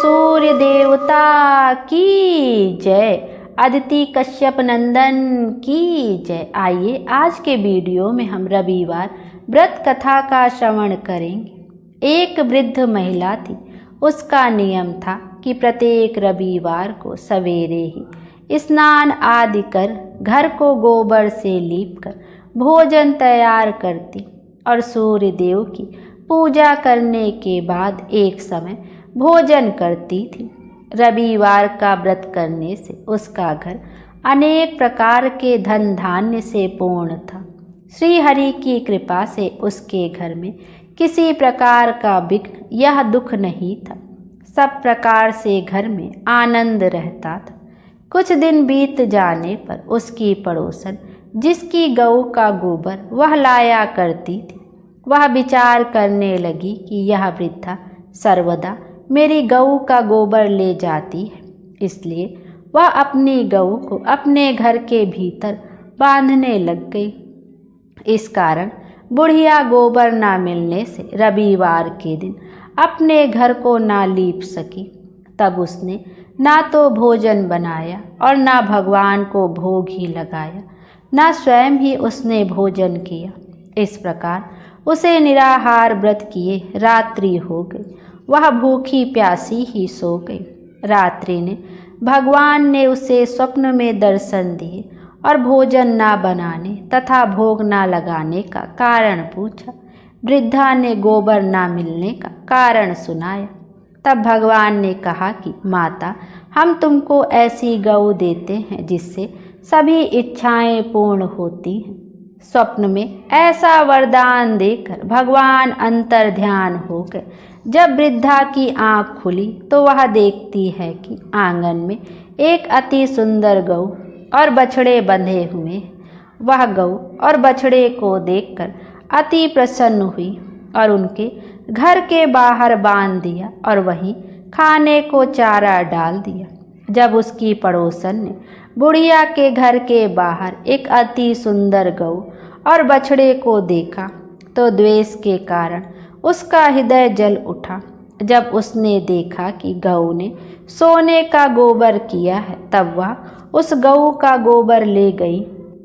सूर्य देवता की जय, अदिति कश्यप नंदन की जय। आइए आज के वीडियो में हम रविवार व्रत कथा का श्रवण करेंगे। एक वृद्ध महिला थी। उसका नियम था कि प्रत्येक रविवार को सवेरे ही स्नान आदि कर घर को गोबर से लीपकर भोजन तैयार करती और सूर्य देव की पूजा करने के बाद एक समय भोजन करती थी। रविवार का व्रत करने से उसका घर अनेक प्रकार के धन धान्य से पूर्ण था। श्री हरि की कृपा से उसके घर में किसी प्रकार का विघ्न या दुख नहीं था। सब प्रकार से घर में आनंद रहता था। कुछ दिन बीत जाने पर उसकी पड़ोसन, जिसकी गऊ का गोबर वह लाया करती थी, वह विचार करने लगी कि यह वृद्धा सर्वदा मेरी गऊ का गोबर ले जाती है, इसलिए वह अपनी गऊ को अपने घर के भीतर बांधने लग गई। इस कारण बुढ़िया गोबर ना मिलने से रविवार के दिन अपने घर को ना लीप सकी। तब उसने ना तो भोजन बनाया और ना भगवान को भोग ही लगाया, ना स्वयं ही उसने भोजन किया। इस प्रकार उसे निराहार व्रत किए रात्रि हो गई। वह भूखी प्यासी ही सो गई। रात्रि ने भगवान ने उसे स्वप्न में दर्शन दिए और भोजन ना बनाने तथा भोग ना लगाने का कारण पूछा। वृद्धा ने गोबर ना मिलने का कारण सुनाया। तब भगवान ने कहा कि माता, हम तुमको ऐसी गऊ देते हैं जिससे सभी इच्छाएं पूर्ण होती हैं। स्वप्न में ऐसा वरदान देकर भगवान अंतर ध्यान हो गए। जब वृद्धा की आंख खुली तो वह देखती है कि आंगन में एक अति सुंदर गऊ और बछड़े बंधे हुए हैं। वह गऊ और बछड़े को देखकर अति प्रसन्न हुई और उनके घर के बाहर बांध दिया और वहीं खाने को चारा डाल दिया। जब उसकी पड़ोसन ने बुढ़िया के घर के बाहर एक अति सुंदर गऊ और बछड़े को देखा तो द्वेष के कारण उसका हृदय जल उठा। जब उसने देखा कि गऊ ने सोने का गोबर किया है, तब वह उस गऊ का गोबर ले गई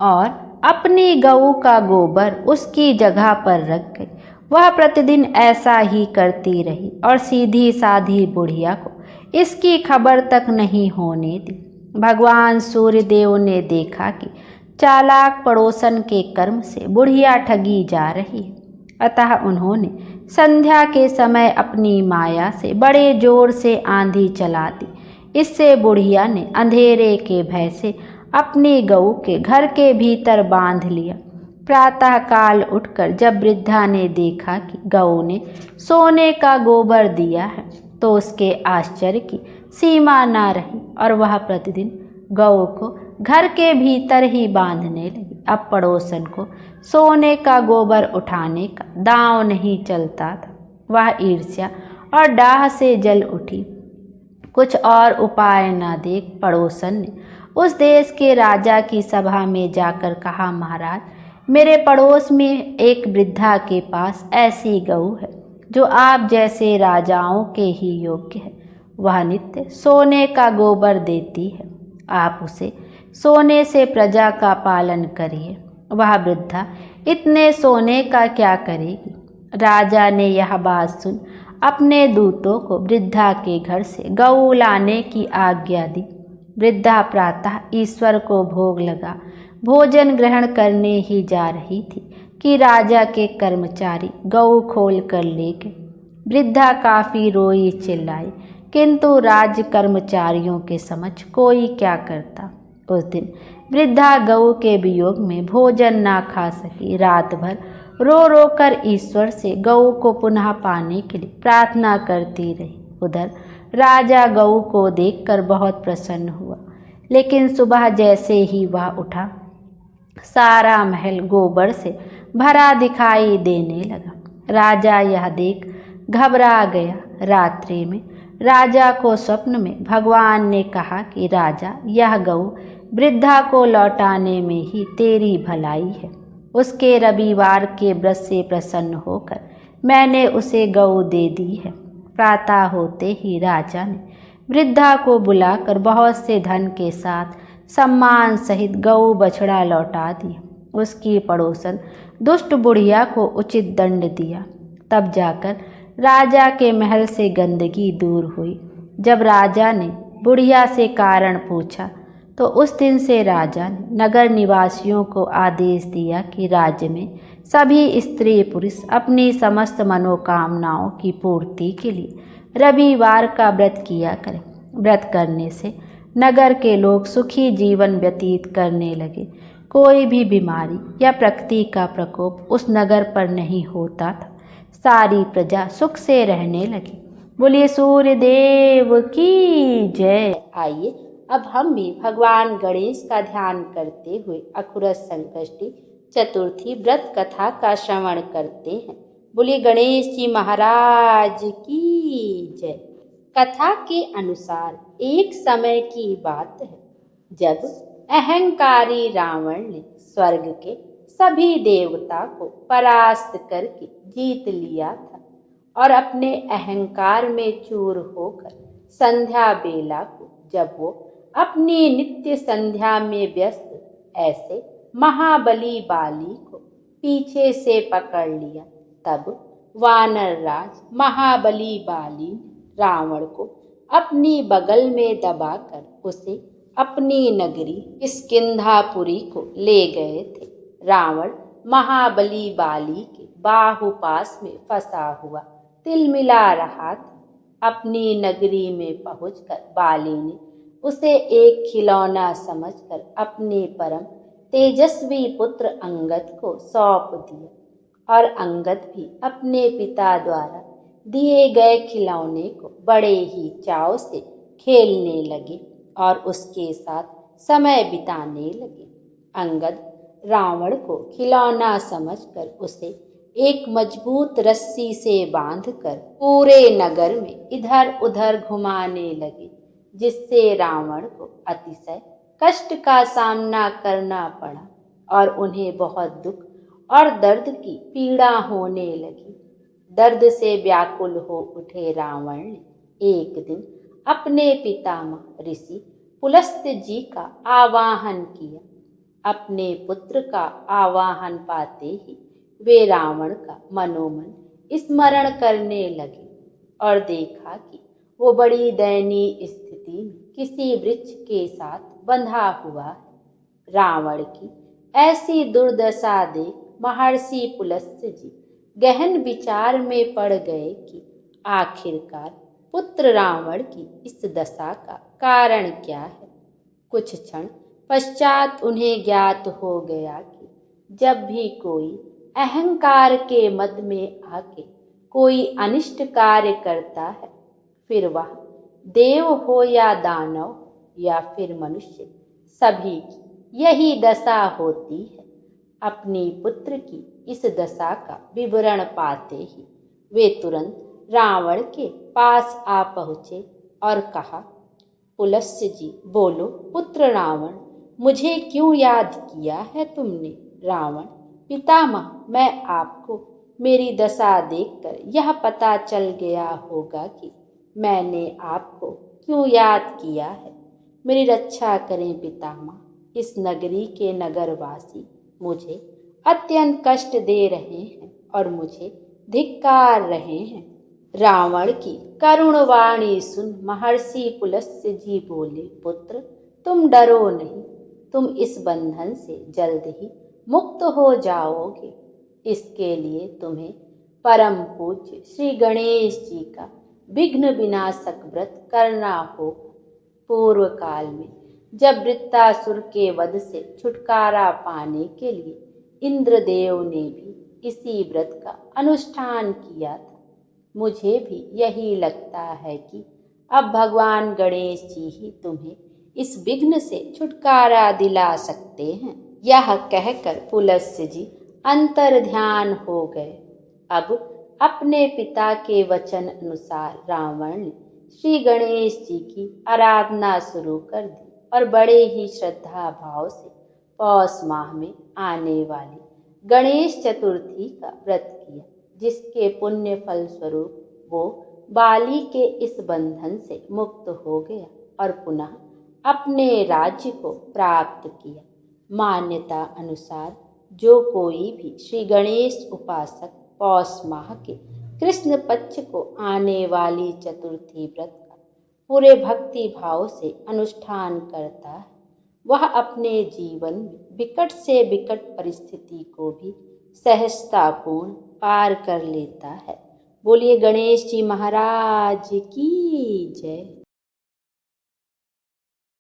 और अपनी गऊ का गोबर उसकी जगह पर रख गई। वह प्रतिदिन ऐसा ही करती रही और सीधी साधी बुढ़िया को इसकी खबर तक नहीं होने दी। भगवान सूर्यदेव ने देखा कि चालाक पड़ोसन के कर्म से बुढ़िया ठगी जा रही है, अतः उन्होंने संध्या के समय अपनी माया से बड़े जोर से आंधी चला दी। इससे बुढ़िया ने अंधेरे के भय से अपनी गऊ के घर के भीतर बांध लिया। प्रातः काल उठकर जब वृद्धा ने देखा कि गऊ ने सोने का गोबर दिया है तो उसके आश्चर्य की सीमा ना रही और वह प्रतिदिन गऊ को घर के भीतर ही बांधने लगी। अब पड़ोसन को सोने का गोबर उठाने का दांव नहीं चलता था। वह ईर्ष्या और डाह से जल उठी। कुछ और उपाय न देख पड़ोसन ने उस देश के राजा की सभा में जाकर कहा, महाराज, मेरे पड़ोस में एक वृद्धा के पास ऐसी गऊ है जो आप जैसे राजाओं के ही योग्य है। वह नित्य सोने का गोबर देती है। आप उसे सोने से प्रजा का पालन करिए। वह वृद्धा इतने सोने का क्या करेगी? राजा ने यह बात सुन अपने दूतों को वृद्धा के घर से गऊ लाने की आज्ञा दी। वृद्धा प्रातः ईश्वर को भोग लगा भोजन ग्रहण करने ही जा रही थी कि राजा के कर्मचारी गऊ खोल कर ले गए। वृद्धा काफी रोई चिल्लाई, किंतु राज्य कर्मचारियों के समझ कोई क्या करता। उस दिन वृद्धा गऊ के वियोग में भोजन ना खा सकी। रात भर रो रो कर ईश्वर से गऊ को पुनः पाने के लिए प्रार्थना करती रही। उधर राजा गऊ को देखकर बहुत प्रसन्न हुआ, लेकिन सुबह जैसे ही वह उठा, सारा महल गोबर से भरा दिखाई देने लगा। राजा यह देख घबरा गया। रात्रि में राजा को स्वप्न में भगवान ने कहा कि राजा, यह गऊ वृद्धा को लौटाने में ही तेरी भलाई है। उसके रविवार के व्रत से प्रसन्न होकर मैंने उसे गऊ दे दी है। प्रातः होते ही राजा ने वृद्धा को बुलाकर बहुत से धन के साथ सम्मान सहित गऊ बछड़ा लौटा दिया। उसकी पड़ोसन दुष्ट बुढ़िया को उचित दंड दिया। तब जाकर राजा के महल से गंदगी दूर हुई। जब राजा ने बुढ़िया से कारण पूछा तो उस दिन से राजा ने नगर निवासियों को आदेश दिया कि राज्य में सभी स्त्री पुरुष अपनी समस्त मनोकामनाओं की पूर्ति के लिए रविवार का व्रत किया करें। व्रत करने से नगर के लोग सुखी जीवन व्यतीत करने लगे। कोई भी बीमारी या प्रकृति का प्रकोप उस नगर पर नहीं होता था। सारी प्रजा सुख से रहने लगी। बोलिए सूर्य देव की जय। आइए अब हम भी भगवान गणेश का ध्यान करते हुए अखुरस संकष्टी चतुर्थी व्रत कथा का श्रवण करते हैं। बोलिए गणेश जी महाराज की जय। कथा के अनुसार एक समय की बात है जब अहंकारी रावण ने स्वर्ग के सभी देवता को परास्त करके जीत लिया था और अपने अहंकार में चूर होकर संध्या बेला को जब वो अपनी नित्य संध्या में व्यस्त ऐसे महाबली बाली को पीछे से पकड़ लिया, तब वानर राज महाबली बाली रावण को अपनी बगल में दबाकर उसे अपनी नगरी किष्किंधापुरी को ले गए थे। रावण महाबली बाली के बाहुपास में फंसा हुआ तिलमिला रहा था। अपनी नगरी में पहुंचकर बाली ने उसे एक खिलौना समझकर अपने परम तेजस्वी पुत्र अंगद को सौंप दिया और अंगद भी अपने पिता द्वारा दिए गए खिलौने को बड़े ही चाव से खेलने लगे और उसके साथ समय बिताने लगे। अंगद रावण को खिलौना समझकर उसे एक मजबूत रस्सी से बांधकर पूरे नगर में इधर उधर घुमाने लगे, जिससे रावण को अतिशय कष्ट का सामना करना पड़ा और उन्हें बहुत दुख और दर्द की पीड़ा होने लगी। दर्द से व्याकुल हो उठे रावण ने एक दिन अपने पितामह ऋषि पुलस्त्य जी का आवाहन किया। अपने पुत्र का आवाहन पाते ही वे रावण का मनोमन स्मरण करने लगे और देखा कि वो बड़ी दयनीय स्थिति में किसी वृक्ष के साथ बंधा हुआ है। रावण की ऐसी दुर्दशा देख महर्षि पुलस्त्य जी गहन विचार में पड़ गए कि आखिरकार पुत्र रावण की इस दशा का कारण क्या है। कुछ क्षण पश्चात उन्हें ज्ञात हो गया कि जब भी कोई अहंकार के मद में आके कोई अनिष्ट कार्य करता है, फिर वह देव हो या दानव या फिर मनुष्य, सभी की यही दशा होती है। अपनी पुत्र की इस दशा का विवरण पाते ही वे तुरंत रावण के पास आ पहुँचे और कहा, पुलस्त्य जी बोलो पुत्र रावण, मुझे क्यों याद किया है तुमने। रावण, पितामह, मैं आपको मेरी दशा देखकर यह पता चल गया होगा कि मैंने आपको क्यों याद किया है। मेरी रक्षा करें पितामह, इस नगरी के नगरवासी मुझे अत्यंत कष्ट दे रहे हैं और मुझे धिक्कार रहे हैं। रावण की करुण वाणी सुन महर्षि पुलस्त्य जी बोले, पुत्र तुम डरो नहीं, तुम इस बंधन से जल्द ही मुक्त हो जाओगे। इसके लिए तुम्हें परम पूज्य श्री गणेश जी का विघ्न विनाशक व्रत करना होगा। पूर्व काल में जब वृत्तासुर के वध से छुटकारा पाने के लिए इंद्रदेव ने भी इसी व्रत का अनुष्ठान किया था। मुझे भी यही लगता है कि अब भगवान गणेश जी ही तुम्हें इस विघ्न से छुटकारा दिला सकते हैं। यह कहकर पुलस्त्य जी अंतर ध्यान हो गए। अब अपने पिता के वचन अनुसार रावण ने श्री गणेश जी की आराधना शुरू कर दी और बड़े ही श्रद्धा भाव से पौष माह में आने वाली गणेश चतुर्थी का व्रत किया, जिसके पुण्य फल स्वरूप वो बाली के इस बंधन से मुक्त हो गया और पुनः अपने राज्य को प्राप्त किया। मान्यता अनुसार जो कोई भी श्री गणेश उपासक पौष माह के कृष्ण पक्ष को आने वाली चतुर्थी व्रत का पूरे भक्ति भाव से अनुष्ठान करता है, वह अपने जीवन में विकट से विकट परिस्थिति को भी सहजतापूर्ण पार कर लेता है। बोलिए गणेश जी महाराज की जय।